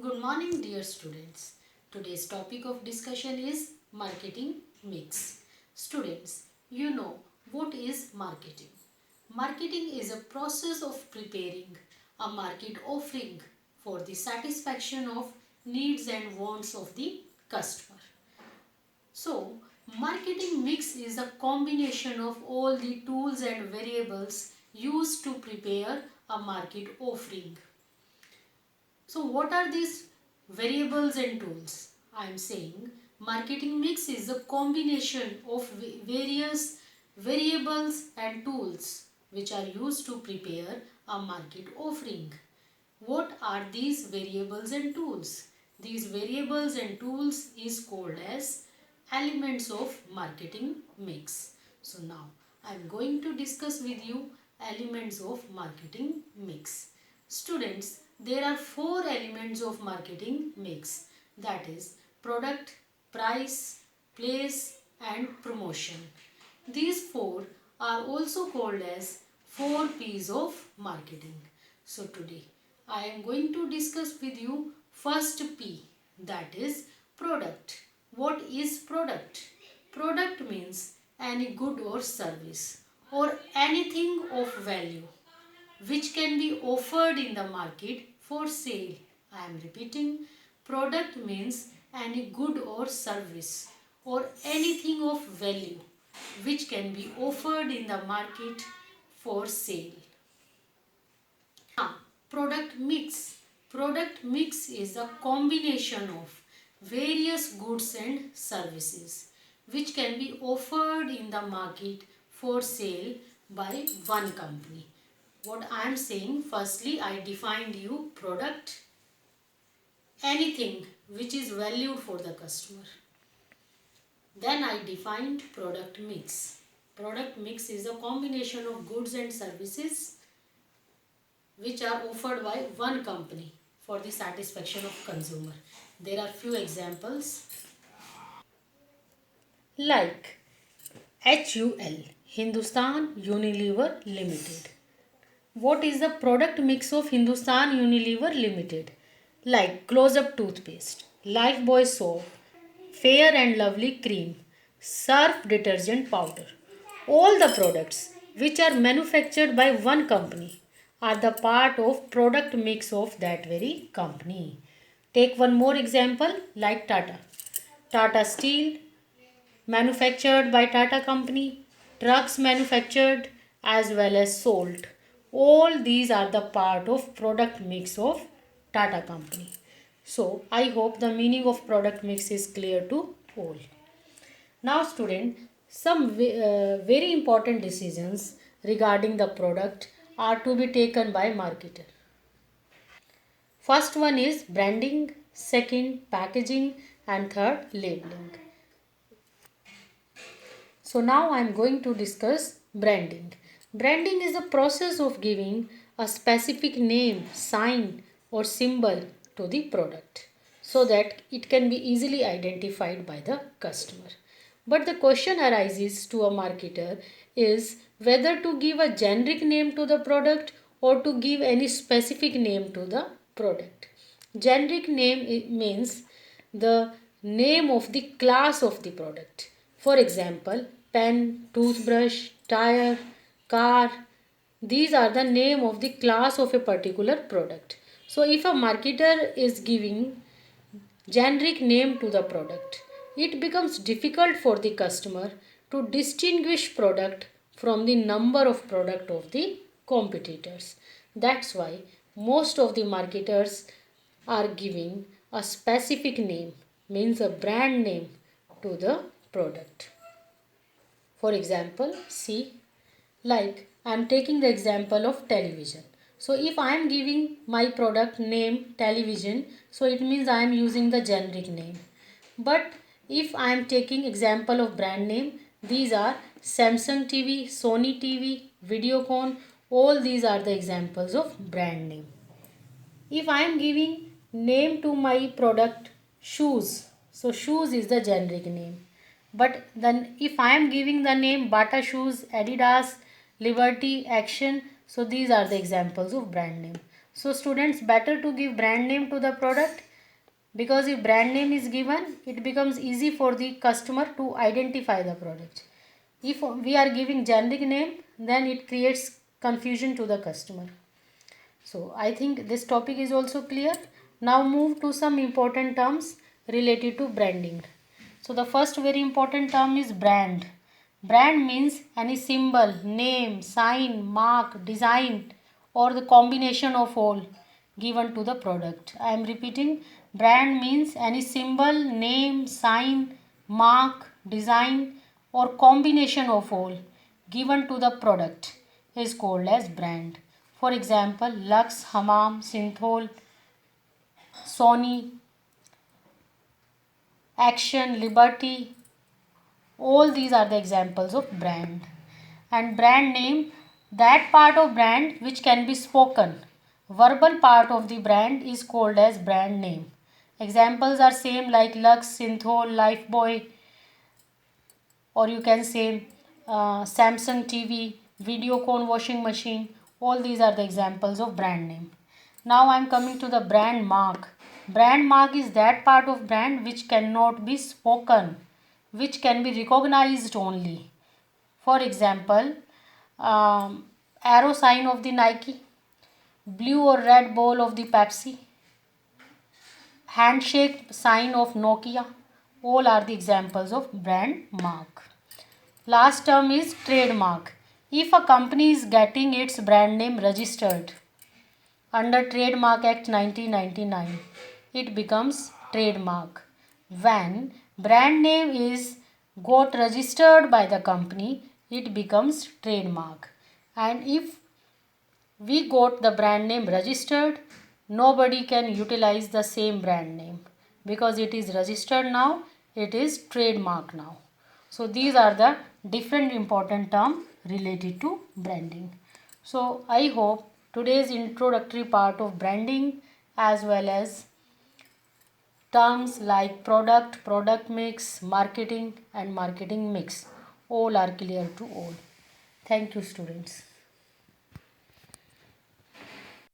Good morning, dear students. Today's topic of discussion is marketing mix. Students, you know what is marketing? Marketing is a process of preparing a market offering for the satisfaction of needs and wants of the customer. So, marketing mix is a combination of all the tools and variables used to prepare a market offering. So what are these variables and tools? I am saying marketing mix is a combination of various variables and tools which are used to prepare a market offering. What are these variables and tools? These variables and tools is called as elements of marketing mix. So now I am going to discuss with you elements of marketing mix. Students, there are four elements of marketing mix, that is product, price, place and promotion. These four are also called as 4 P's of marketing. So today I am going to discuss with you first P, that is product. What is product? Product means any good or service or anything of value which can be offered in the market for sale. I am repeating, product means any good or service or anything of value which can be offered in the market for sale. Now, product mix. Product mix is a combination of various goods and services which can be offered in the market for sale by one company. What I am saying, firstly I defined you product, anything which is valued for the customer. Then I defined product mix. Product mix is a combination of goods and services which are offered by one company for the satisfaction of consumer. There are few examples like HUL, Hindustan Unilever Limited. What is the product mix of Hindustan Unilever Limited? Like Close-Up toothpaste, Lifebuoy soap, Fair and Lovely cream, Surf detergent powder. All the products which are manufactured by one company are the part of product mix of that very company. Take one more example like Tata. Tata Steel, manufactured by Tata Company, trucks manufactured as well as sold. All these are the part of product mix of Tata Company. So, I hope the meaning of product mix is clear to all. Now student, some very important decisions regarding the product are to be taken by marketer. First one is branding, second packaging and third labeling. So now I am going to discuss branding. Branding is the process of giving a specific name, sign or symbol to the product so that it can be easily identified by the customer. But the question arises to a marketer is whether to give a generic name to the product or to give any specific name to the product. Generic name means the name of the class of the product. For example, pen, toothbrush, tire, car. These are the name of the class of a particular product. So if a marketer is giving generic name to the product, it becomes difficult for the customer to distinguish product from the number of product of the competitors. That's why most of the marketers are giving a specific name, means a brand name to the product. For example, see, like I am taking the example of television. So if I am giving my product name television, so it means I am using the generic name. But if I am taking example of brand name, these are Samsung TV, Sony TV, Videocon, all these are the examples of brand name. If I am giving name to my product shoes, so shoes is the generic name. But then if I am giving the name Bata shoes, Adidas, Liberty, Action, so these are the examples of brand name. So students, better to give brand name to the product, because if brand name is given, it becomes easy for the customer to identify the product. If we are giving generic name, then it creates confusion to the customer. So I think this topic is also clear. Now move to some important terms related to branding. So the first very important term is brand. Brand means any symbol, name, sign, mark, design, or the combination of all given to the product. I am repeating, brand means any symbol, name, sign, mark, design, or combination of all given to the product is called as brand. For example, Lux, Hamam, Synthol, Sony, Action, Liberty, all these are the examples of brand. And brand name, that part of brand which can be spoken. Verbal part of the brand is called as brand name. Examples are same like Lux, Synthol, Lifebuoy, or you can say Samsung TV, Videocon washing machine. All these are the examples of brand name. Now I am coming to the brand mark. Brand mark is that part of brand which cannot be spoken, which can be recognized only. For example, arrow sign of the Nike, blue or red bowl of the Pepsi, handshake sign of Nokia. All are the examples of brand mark. Last term is trademark. If a company is getting its brand name registered under Trademark Act 1999, it becomes trademark. When brand name is got registered by the company, it becomes trademark. And if we got the brand name registered, nobody can utilize the same brand name, because it is registered now, it is trademark now. So these are the different important terms related to branding. So I hope today's introductory part of branding, as well as terms like product, product mix, marketing and marketing mix, all are clear to all. Thank you students.